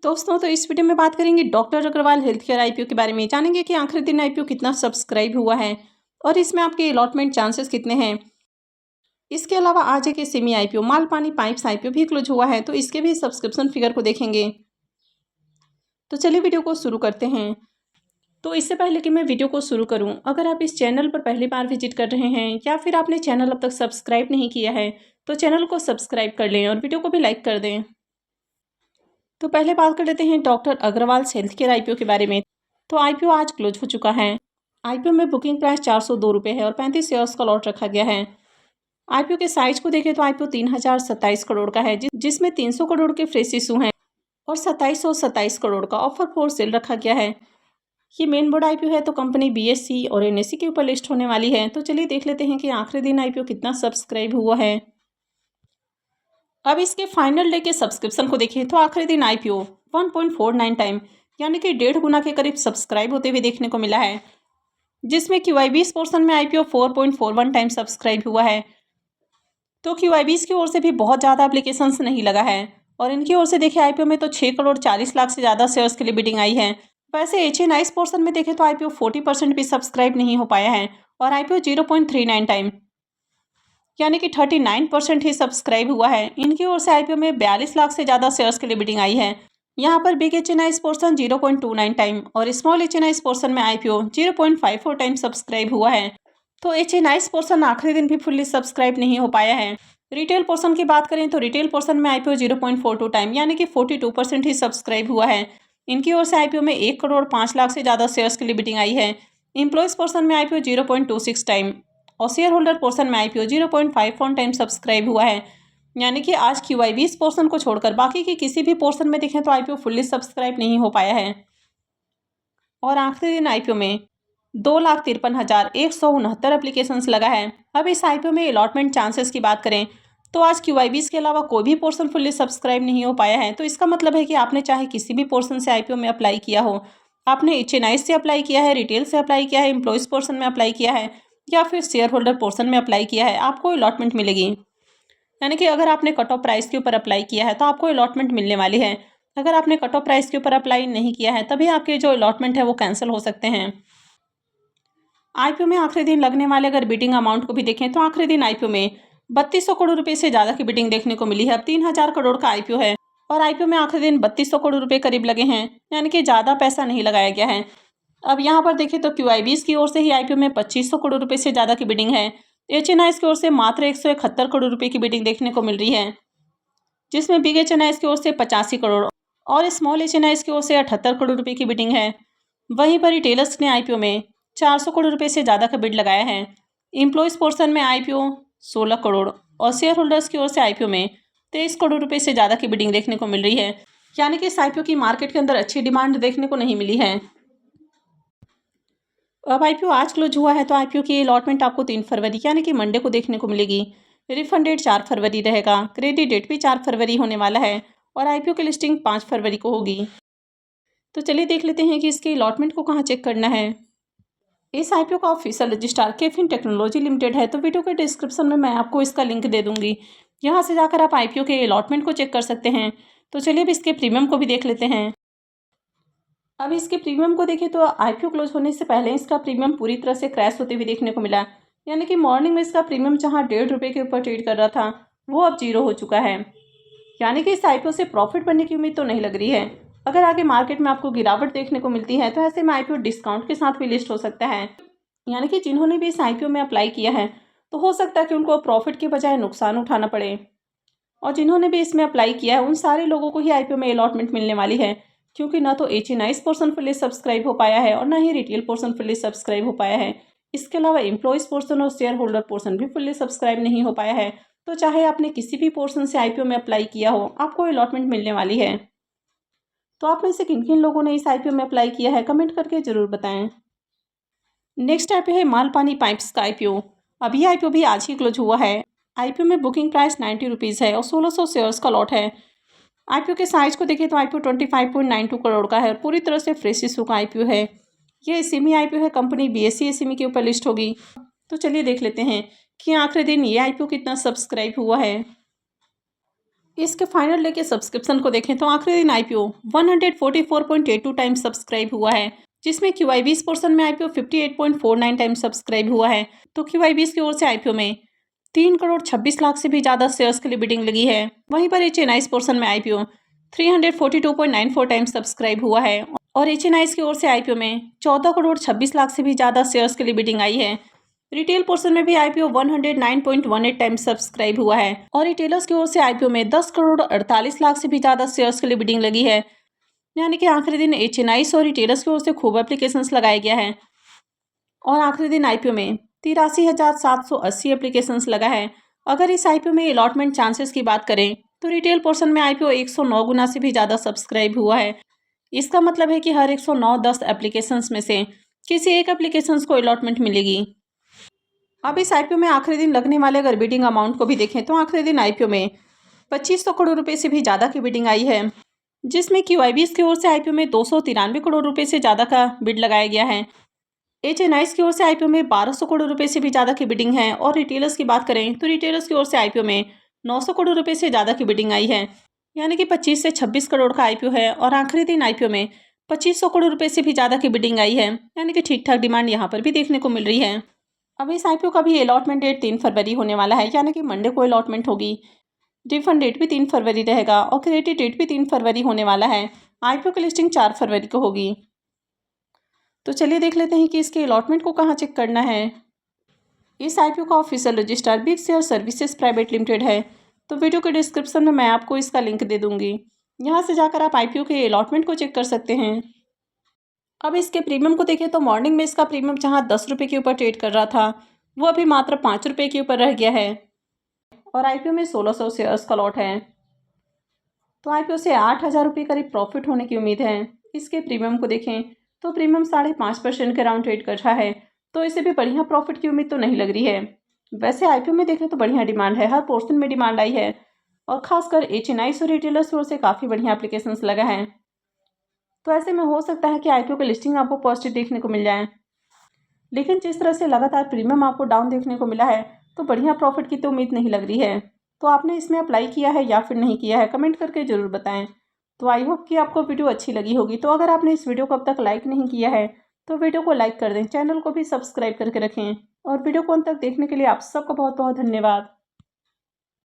दोस्तों तो इस वीडियो में बात करेंगे doctor Agarwal health care IPO के बारे में। जानेंगे कि आखिरी दिन आईपीओ कितना सब्सक्राइब हुआ है और इसमें आपके अलॉटमेंट चांसेस कितने हैं। इसके अलावा आज के semi IPO Malpani pipes IPO भी क्लोज हुआ है, तो इसके भी सब्सक्रिप्शन फिगर को देखेंगे। तो चलिए वीडियो को शुरू करते हैं। तो इससे पहले कि मैं वीडियो को शुरू करूं, अगर आप इस चैनल पर पहली बार विजिट कर रहे हैं या फिर आपने चैनल अब तक सब्सक्राइब नहीं किया है तो चैनल को सब्सक्राइब कर लें और वीडियो को भी लाइक कर दें। तो पहले बात कर लेते हैं doctor Agarwal health care IPO के बारे में। तो आईपीओ आज क्लोज हो चुका है। आईपीओ में बुकिंग प्राइस 402 रुपये है और 35 शेयर्स का लॉट रखा गया है। आईपीओ के साइज को देखें तो आईपीओ 3027 करोड़ का है, जिसमें 300 करोड़ के फ्रेश इशू हैं और 2727 करोड़ का ऑफर फॉर सेल रखा गया है। ये मेन बोर्ड आईपीओ है, तो कंपनी बीएसई और एनएसई के ऊपर लिस्ट होने वाली है। तो चलिए देख लेते हैं कि आखिरी दिन आईपीओ कितना सब्सक्राइब हुआ है। अब इसके फाइनल डे के सब्सक्रिप्शन को देखें तो आखिरी दिन आईपीओ 1.49 टाइम यानी कि 1.5 गुना के करीब सब्सक्राइब होते हुए देखने को मिला है, जिसमें QIBs पोर्शन में आईपीओ 4.41 टाइम सब्सक्राइब हुआ है। तो QIBs की ओर से भी बहुत ज़्यादा एप्लीकेशंस नहीं लगा है और इनकी ओर से देखें आईपीओ में तो 6 करोड़ 40 लाख से ज़्यादा शेयर्स के लिए बिडिंग आई है। वैसे HNIs पोर्शन में देखें तो आईपीओ 40% भी सब्सक्राइब नहीं हो पाया है और आईपीओ 0.39 टाइम यानी कि 39% ही सब्सक्राइब हुआ है। इनकी ओर से आईपीओ में 42 लाख से ज़्यादा शेयर्स के लिए बिडिंग आई है। यहाँ पर बिग HNIs पोर्शन 0.29 टाइम और स्मॉल HNIs पोर्शन में आईपीओ 0.54 टाइम सब्सक्राइब हुआ है। तो HNIs पोर्शन आखिरी दिन भी फुल्ली सब्सक्राइब नहीं हो पाया है। रिटेल पोर्शन की बात करें तो रिटेल पोर्शन में आईपीओ 0.42 टाइम यानी कि 42% ही सब्सक्राइब हुआ है। इनकी ओर से आईपीओ में 1 करोड़ 5 लाख से ज़्यादा शेयर्स के लिए बिडिंग आई है। एम्प्लॉयज़ पोर्शन में आईपीओ 0.26 टाइम और शेयर होल्डर पोर्शन में आईपीओ 0.51 टाइम सब्सक्राइब हुआ है। यानी कि आज QIBs पोर्शन को छोड़कर बाकी के किसी भी पोर्शन में देखें तो आईपीओ फुल्ली सब्सक्राइब नहीं हो पाया है। और आखिरी दिन आईपीओ में 2,53,169 एप्लीकेशंस लगा है। अब इस आईपीओ में अलॉटमेंट चांसेस की बात करें तो आज QIBs के अलावा कोई भी पोर्शन फुल्ली सब्सक्राइब नहीं हो पाया है। तो इसका मतलब है कि आपने चाहे किसी भी पोर्शन से आईपीओ में अप्लाई किया हो, आपने HNI से अप्लाई किया है, रिटेल से अप्लाई किया है, एम्प्लॉयज़ पोर्शन में अप्लाई किया है या फिर शेयर होल्डर पोर्शन में अप्लाई किया है, आपको अलॉटमेंट मिलेगी। यानी कि अगर आपने कट ऑफ प्राइस के ऊपर अप्लाई किया है तो आपको अलॉटमेंट मिलने वाली है। अगर आपने कट ऑफ प्राइस के ऊपर अप्लाई नहीं किया है तभी आपके जो अलॉटमेंट है वो कैंसिल हो सकते हैं। आईपीओ में आखिरी दिन लगने वाले अगर बिडिंग अमाउंट को भी देखें तो आखिरी दिन आईपीओ में 3200 करोड़ रुपये से ज़्यादा की बिडिंग देखने को मिली है। अब 3000 करोड़ का आईपीओ है और आईपीओ में आखिरी दिन 3200 करोड़ रुपये करीब लगे हैं, यानी कि ज़्यादा पैसा नहीं लगाया गया है। अब यहाँ पर देखें तो QIBs की ओर से ही आईपीओ में 2500 करोड़ रुपये से ज़्यादा की बिडिंग है। HNIs की ओर से मात्र 171 करोड़ रुपये की बिडिंग देखने को मिल रही है, जिसमें बिग HNIs की ओर से 85 करोड़ और स्मॉल HNIs की ओर से 78 करोड़ रुपये की बिडिंग है। वहीं पर रिटेलर्स ने आईपीओ में 400 करोड़ रुपये से ज़्यादा का बिड लगाया है। एम्प्लॉयज़ पोर्शन में आईपीओ 16 करोड़ और शेयर होल्डर्स की ओर से आईपीओ में 23 करोड़ रुपये से ज़्यादा की बिडिंग देखने को मिल रही है। यानी कि इस आईपीओ की मार्केट के अंदर अच्छी डिमांड देखने को नहीं मिली है। अब आईपीओ आज क्लोज हुआ है तो आईपीओ की अलॉटमेंट आपको 3 फरवरी यानी कि मंडे को देखने को मिलेगी। रिफंड डेट 4 फरवरी रहेगा, क्रेडिट डेट भी 4 फरवरी होने वाला है और आईपीओ की लिस्टिंग 5 फरवरी को होगी। तो चलिए देख लेते हैं कि इसकी अलॉटमेंट को कहाँ चेक करना है। इस आईपीओ का ऑफिशियल रजिस्ट्रार केफिन टेक्नोलॉजी लिमिटेड है, तो वीडियो के डिस्क्रिप्शन में मैं आपको इसका लिंक दे दूंगी। यहाँ से जाकर आप आईपीओ के अलॉटमेंट को चेक कर सकते हैं। तो चलिए अब इसके प्रीमियम को भी देख लेते हैं। अब इसके प्रीमियम को देखें तो आईपीओ क्लोज होने से पहले इसका प्रीमियम पूरी तरह से क्रैश होते हुए देखने को मिला। यानी कि मॉर्निंग में इसका प्रीमियम जहां 1.5 रुपये के ऊपर ट्रेड कर रहा था वो अब 0 हो चुका है। यानी कि इस आईपीओ से प्रॉफिट बनने की उम्मीद तो नहीं लग रही है। अगर आगे मार्केट में आपको गिरावट देखने को मिलती है तो ऐसे में आईपीओ डिस्काउंट के साथ भी लिस्ट हो सकता है। यानी कि जिन्होंने भी इस आईपीओ में अप्लाई किया है तो हो सकता है कि उनको प्रॉफिट के बजाय नुकसान उठाना पड़े, और जिन्होंने भी इसमें अप्लाई किया है उन सारे लोगों को ही आईपीओ में अलॉटमेंट मिलने वाली है, क्योंकि ना तो HNIs पोर्शन फुल्ली सब्सक्राइब हो पाया है और ना ही रिटेल पोर्शन फुल्ली सब्सक्राइब हो पाया है। इसके अलावा एम्प्लॉयज़ पोर्शन और शेयर होल्डर पोर्शन भी फुल्ली सब्सक्राइब नहीं हो पाया है। तो चाहे आपने किसी भी पोर्शन से आईपीओ में अप्लाई किया हो, आपको अलॉटमेंट मिलने वाली है। तो आप में से किन किन लोगों ने इस आईपीओ में अप्लाई किया है कमेंट करके जरूर बताएं। नेक्स्ट आईपीओ है मालपानी पाइप्स का आईपीओ। अभी आईपीओ भी आज ही क्लोज हुआ है। आईपीओ में बुकिंग प्राइस 90 रुपीज़ है और 1600 शेयर्स का लॉट है। आईपीओ के साइज को देखें तो आईपीओ 25.92 करोड़ का है और पूरी तरह से फ्रेश इशू का आईपीओ है। ये सेमी आईपीओ है, कंपनी BSE SME के ऊपर लिस्ट होगी। तो चलिए देख लेते हैं कि आखिरी दिन ये आईपीओ कितना सब्सक्राइब हुआ है। इसके फाइनल डे के सब्सक्रिप्शन को देखें तो आखिरी दिन आईपीओ 144.82 टाइम्स सब्सक्राइब हुआ है, जिसमें QI20 पोर्शन में आईपीओ 58.49 टाइम्स सब्सक्राइब हुआ है। तो QI20 की ओर से आईपीओ में 3 करोड़ 26 लाख से भी ज़्यादा शेयर्स के लिए बिडिंग लगी है। वहीं पर HNIs पोर्शन में आईपीओ 342.94 टाइम्स सब्सक्राइब हुआ है और HNIs की ओर से आईपीओ में 14 करोड़ 26 लाख से भी ज़्यादा शेयर्स के लिए बिडिंग आई है। रिटेल पोर्शन में भी आईपीओ 109.18 टाइम्स सब्सक्राइब हुआ है और रिटेलर्स की ओर से आईपीओ में 10 करोड़ 48 लाख से भी ज़्यादा शेयर्स के लिए बिडिंग लगी है। यानी कि आखिरी दिन HNIs और रिटेलर्स की ओर से खूब एप्लीकेशंस लगाया गया है और आखिरी दिन आईपीओ में 83,780 एप्लीकेशंस लगा है। अगर इस आईपीओ में अलॉटमेंट चांसेस की बात करें तो रिटेल पोर्शन में आईपीओ 109 गुना से भी ज़्यादा सब्सक्राइब हुआ है। इसका मतलब है कि हर 109 10 एप्लीकेशंस में से किसी एक एप्लीकेशंस को अलॉटमेंट मिलेगी। अब इस आईपीओ में आखिरी दिन लगने वाले अगर बिडिंग अमाउंट को भी देखें तो आखिरी दिन आईपीओ में 2500 करोड़ रुपए से भी ज़्यादा की बिडिंग आई है, जिसमें QI20 की ओर से आईपीओ में 293 करोड़ रुपए से ज़्यादा का बिड लगाया गया है। HNIs की ओर से आईपीओ में 1200 करोड़ रुपए से भी ज़्यादा की बिडिंग है और रिटेलर्स की बात करें तो रिटेलर्स की ओर से आईपीओ में 900 करोड़ रुपए से ज़्यादा की बिडिंग आई है, यानी कि 25 से 26 करोड़ का आईपीओ है और आखिरी दिन आईपीओ में 2500 करोड़ रुपए से भी ज़्यादा की बिडिंग आई है, यानी कि ठीक ठाक डिमांड यहाँ पर भी देखने को मिल रही है। अब इस आईपीओ का भी अलॉटमेंट डेट 3 फरवरी होने वाला है, यानी कि मंडे को अलॉटमेंट होगी। रिफंड डेट भी 3 फरवरी रहेगा और क्रेडिट डेट भी 3 फरवरी होने वाला है। आईपीओ की लिस्टिंग 4 फरवरी को होगी। तो चलिए देख लेते हैं कि इसके अलॉटमेंट को कहाँ चेक करना है। इस आईपीओ का official registrar big share services private limited है। तो वीडियो के डिस्क्रिप्शन में मैं आपको इसका लिंक दे दूंगी, यहाँ से जाकर आप आईपीओ के अलॉटमेंट को चेक कर सकते हैं। अब इसके प्रीमियम को देखें तो मॉर्निंग में इसका प्रीमियम जहाँ 10 रुपये के ऊपर ट्रेड कर रहा था वो अभी मात्र 5 रुपये के ऊपर रह गया है और आईपीओ में 1600 शेयर्स का लॉट है। तो आईपीओ से 8,000 रुपये करीब प्रॉफिट होने की उम्मीद है। इसके प्रीमियम को देखें तो प्रीमियम 5.5% के राउंड ट्रेड कर रहा है, तो इसे भी बढ़िया प्रॉफिट की उम्मीद तो नहीं लग रही है। वैसे आईपीओ में देखें तो बढ़िया डिमांड है, हर पोर्शन में डिमांड आई है और खासकर HNIs और रिटेलर्स की ओर से काफ़ी बढ़िया एप्लीकेशंस लगा है। तो ऐसे में हो सकता है कि आईपीओ की लिस्टिंग आपको पॉजिटिव देखने को मिल जाए, लेकिन जिस तरह से लगातार प्रीमियम आपको डाउन देखने को मिला है तो बढ़िया प्रॉफिट की तो उम्मीद नहीं लग रही है। तो आपने इसमें अप्लाई किया है या फिर नहीं किया है, कमेंट करके ज़रूर बताएं। तो आई होप कि आपको वीडियो अच्छी लगी होगी। तो अगर आपने इस वीडियो को अब तक लाइक नहीं किया है तो वीडियो को लाइक कर दें, चैनल को भी सब्सक्राइब करके रखें और वीडियो को अंत तक देखने के लिए आप सबका बहुत बहुत धन्यवाद।